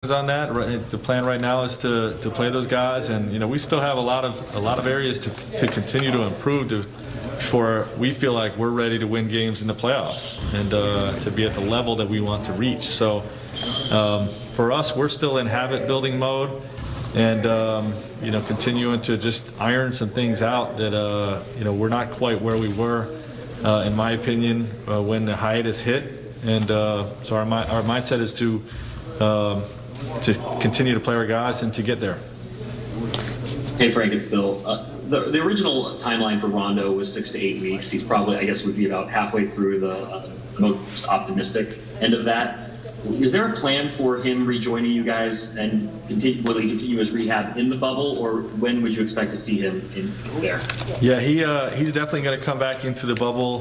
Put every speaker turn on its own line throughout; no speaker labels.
on that. The plan right now is to play those guys, and we still have a lot of areas to continue to improve before we feel like we're ready to win games in the playoffs and to be at the level that we want to reach. So for us, we're still in habit building mode, and continuing to just iron some things out that we're not quite where we were, in my opinion, when the hiatus hit. And so our mindset is to continue to play our guys and to get there.
Hey Frank, it's Bill. The original timeline for Rondo was 6 to 8 weeks. He's probably, I guess, would be about halfway through the most optimistic end of that. Is there a plan for him rejoining you guys, and will he continue his rehab in the bubble, or when would you expect to see him in there?
Yeah, he's definitely going to come back into the bubble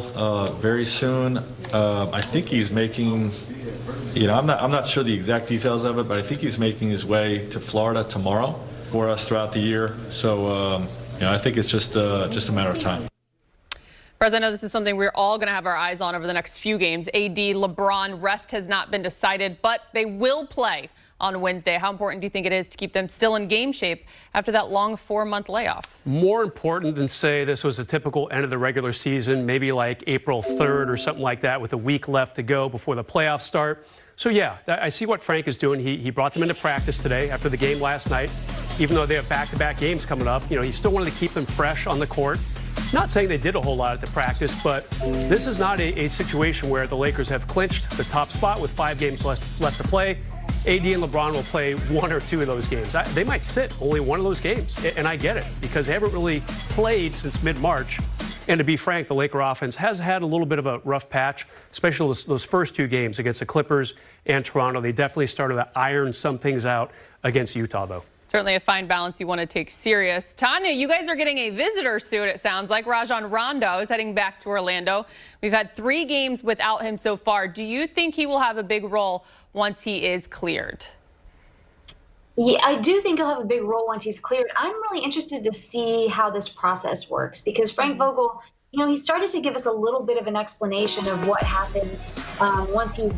very soon. I think he's making. I'm not sure the exact details of it, but I think he's making his way to Florida tomorrow for us throughout the year. So, I think it's just a matter of time.
Perez, I know this is something we're all going to have our eyes on over the next few games. AD, LeBron, rest has not been decided, but they will play on Wednesday. How important do you think it is to keep them still in game shape after that long 4-month layoff?
More important than, say, this was a typical end of the regular season, maybe like April 3rd or something like that, with a week left to go before the playoffs start. So, yeah, I see what Frank is doing. He brought them into practice today after the game last night. Even though they have back-to-back games coming up, he still wanted to keep them fresh on the court. Not saying they did a whole lot at the practice, but this is not a situation where the Lakers have clinched the top spot with 5 games left to play. AD and LeBron will play 1 or 2 of those games. They might sit only 1 of those games, and I get it, because they haven't really played since mid-March. And to be frank, the Laker offense has had a little bit of a rough patch, especially those first 2 games against the Clippers and Toronto. They definitely started to iron some things out against Utah, though.
Certainly a fine balance you want to take serious. Tanya, you guys are getting a visitor soon, it sounds like. Rajon Rondo is heading back to Orlando. We've had 3 games without him so far. Do you think he will have a big role once he is cleared?
Yeah, I do think he'll have a big role once he's cleared. I'm really interested to see how this process works, because Frank Vogel, he started to give us a little bit of an explanation of what happened once he's,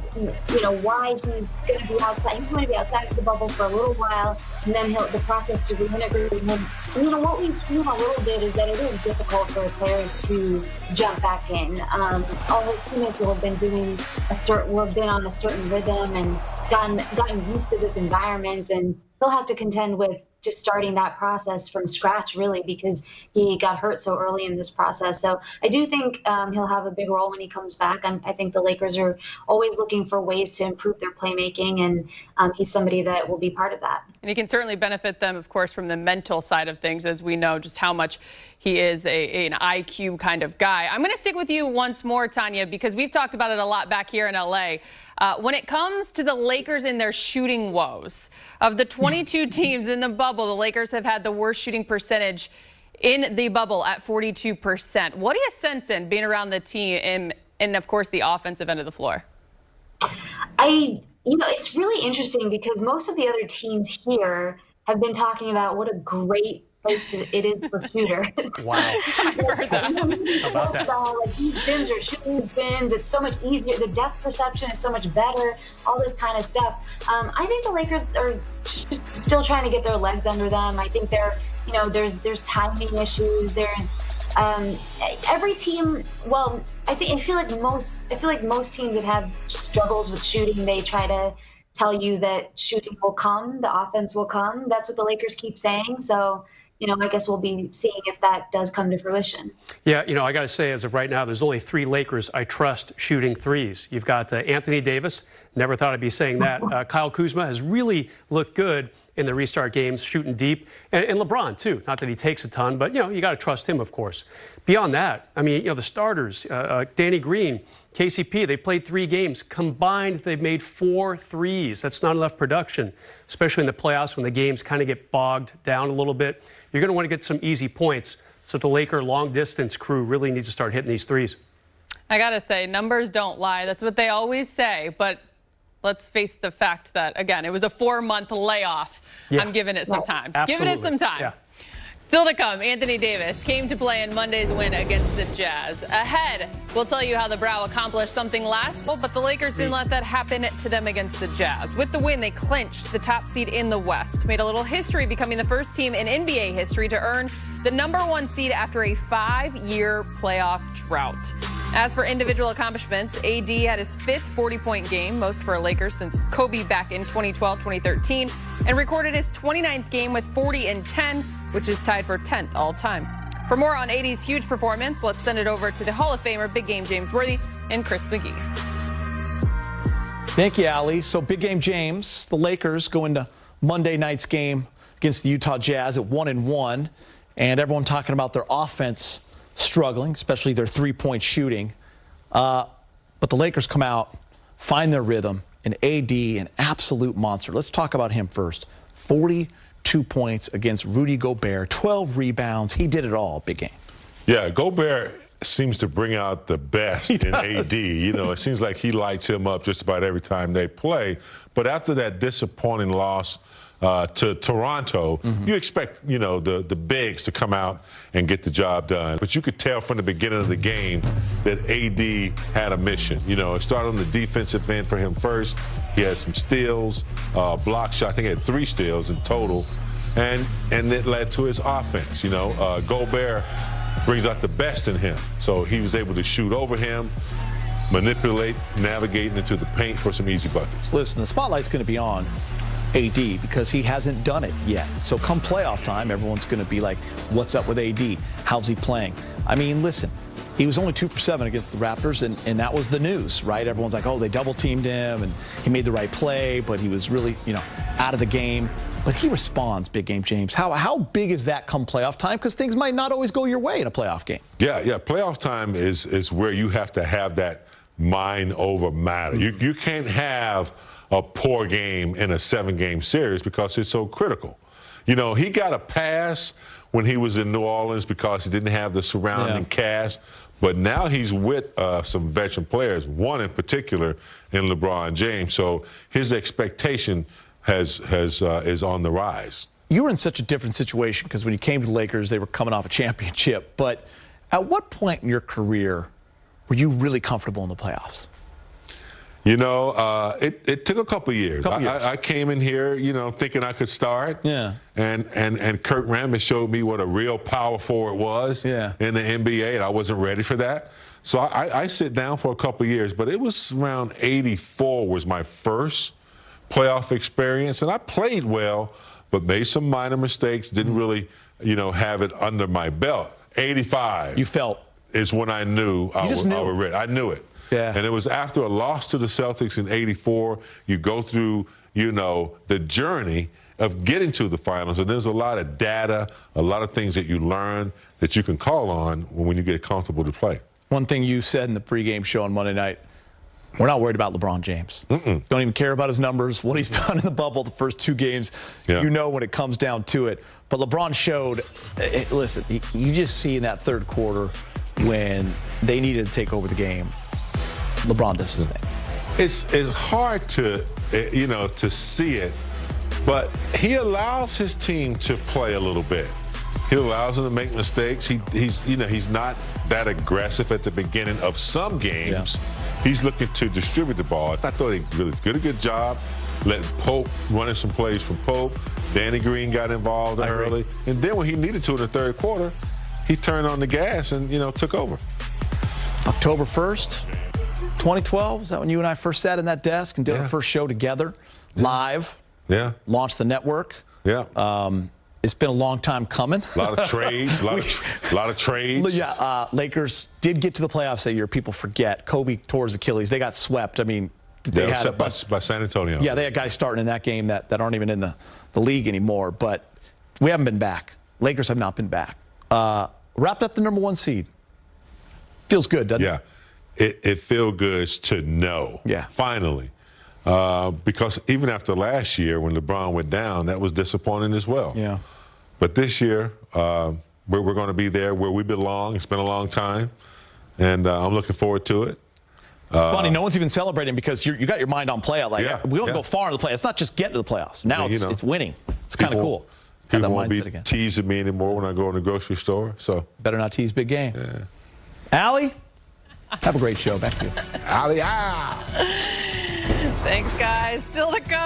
why he's going to be outside. He's going to be outside of the bubble for a little while, and then the process to reintegrate him. And, what we've seen a little bit is that it is difficult for players to jump back in. All his teammates will have been on a certain rhythm and gotten used to this environment, and he'll have to contend with just starting that process from scratch, really, because he got hurt so early in this process. So I do think he'll have a big role when he comes back. I think the Lakers are always looking for ways to improve their playmaking, and he's somebody that will be part of that.
And he can certainly benefit them, of course, from the mental side of things, as we know just how much he is an IQ kind of guy. I'm going to stick with you once more, Tanya, because we've talked about it a lot back here in LA. When it comes to the Lakers and their shooting woes, of the 22 teams in the bubble, the Lakers have had the worst shooting percentage in the bubble at 42%. What do you sense in being around the team and of course, the offensive end of the floor?
It's really interesting, because most of the other teams here have been talking about what a great place it is for shooters.
Wow.
I've heard that.
About that.
These bins are shooting bins. It's so much easier. The depth perception is so much better. All this kind of stuff. I think the Lakers are still trying to get their legs under them. I think there's timing issues. There's every team. Well, I feel like most teams that have struggles with shooting, they try to tell you that shooting will come, the offense will come. That's what the Lakers keep saying. So, I guess we'll be seeing if that does come to fruition.
Yeah, I got to say, as of right now, there's only 3 Lakers I trust shooting threes. You've got Anthony Davis. Never thought I'd be saying that. Kyle Kuzma has really looked good in the restart games, shooting deep. And LeBron, too. Not that he takes a ton, but, you got to trust him, of course. Beyond that, the starters, Danny Green, KCP, they've played 3 games. Combined, they've made 4 threes. That's not enough production, especially in the playoffs when the games kind of get bogged down a little bit. You're going to want to get some easy points. So the Laker long-distance crew really needs to start hitting these threes.
I got to say, numbers don't lie. That's what they always say. But let's face the fact that, again, it was a 4-month layoff.
Yeah.
I'm giving it some time.
Absolutely.
Giving it some time.
Yeah.
Still to come, Anthony Davis came to play in Monday's win against the Jazz. Ahead, we'll tell you how the Brow accomplished something last, but the Lakers didn't let that happen to them against the Jazz. With the win, they clinched the top seed in the West, made a little history, becoming the first team in NBA history to earn the #1 seed after a 5-year playoff drought. As for individual accomplishments, AD had his 5th 40-point game, most for Lakers since Kobe back in 2012-2013, and recorded his 29th game with 40 and 10, which is tied for 10th all time. For more on AD's huge performance, let's send it over to the Hall of Famer, Big Game James Worthy, and Chris McGee.
Thank you, Allie. So Big Game James, the Lakers go into Monday night's game against the Utah Jazz at 1-1, and everyone talking about their offense struggling, especially their three-point shooting. But the Lakers come out, find their rhythm, and AD, an absolute monster. Let's talk about him first. 42 points against Rudy Gobert, 12 rebounds. He did it all, Big Game.
Yeah, Gobert seems to bring out the best in AD. You know, it seems like he lights him up just about every time they play. But after that disappointing loss to Toronto, you expect, you know, the bigs to come out and get the job done. But you could tell from the beginning of the game that AD had a mission. You know, it started on the defensive end for him first. He had some steals, block shot. I think he had 3 steals in total. And it led to his offense. You know, Gobert brings out the best in him. So he was able to shoot over him, manipulate, navigate into the paint for some easy buckets.
Listen, the spotlight's going to be on AD because he hasn't done it yet. So come playoff time, everyone's going to be like, what's up with AD? How's he playing? I mean, listen, he was only 2 for 7 against the Raptors, and that was the news, right? Everyone's like, oh, they double-teamed him, and he made the right play, but he was really, you know, out of the game. But he responds, Big Game James. How big is that come playoff time? Because things might not always go your way in a playoff game.
Yeah. Playoff time is where you have to have that mind over matter. You can't have a poor game in a 7-game series because it's so critical. You know, he got a pass when he was in New Orleans because he didn't have the surrounding cast. But now he's with some veteran players, one in particular in LeBron James. So his expectation is on the rise.
You were in such a different situation because when you came to the Lakers, they were coming off a championship. But at what point in your career were you really comfortable in the playoffs?
You know, it took a couple years. I came in here, you know, thinking I could start. Yeah. And Kurt Rambis showed me what a real power forward was in the NBA, and I wasn't ready for that. So I sit down for a couple years, but it was around 84 was my first playoff experience, and I played well, but made some minor mistakes, didn't really, you know, have it under my belt. 85
you felt
is when I knew I was ready. I knew it. Yeah. And it was after a loss to the Celtics in 84, you go through, you know, the journey of getting to the finals, and there's a lot of data, a lot of things that you learn that you can call on when you get comfortable to play.
One thing you said in the pregame show on Monday night, we're not worried about LeBron James. Don't even care about his numbers, what he's done in the bubble the first 2 games. You know when it comes down to it. But LeBron showed, listen, you just see in that 3rd quarter when they needed to take over the game, LeBron does his thing.
It's hard to, you know, to see it, but he allows his team to play a little bit. He allows them to make mistakes. He's not that aggressive at the beginning of some games. He's looking to distribute the ball. I thought he really did a good job letting Pope running some plays from Pope. Danny Green got involved early. And then when he needed to in the 3rd quarter, he turned on the gas and, you know, took over.
October 1st, 2012, is that when you and I first sat in that desk and did our first show together, live? Launched the network. It's been a long time coming.
A lot of trades, a lot of trades.
Yeah, Lakers did get to the playoffs that year. People forget. Kobe tore his Achilles. They got swept. I mean,
they got swept by San Antonio.
Yeah, they had guys starting in that game that aren't even in the league anymore. But we haven't been back. Lakers have not been back. Wrapped up the #1 seed. Feels good, doesn't it?
Yeah, it feels good to know. Yeah. Finally. Because even after last year when LeBron went down, that was disappointing as well. Yeah. But this year, we're going to be there where we belong. It's been a long time, and I'm looking forward to it.
It's funny, no one's even celebrating because you got your mind on playoff. Like, we don't go far in the playoffs. It's not just getting to the playoffs. Now it's winning. It's kind of cool.
He
that
won't be
mindset again.
teasing me anymore when I go in the grocery store. So
Better not tease big game.
yeah.
Allie, have a great show. Back to you.
Allie, ah!
Thanks, guys. Still to go.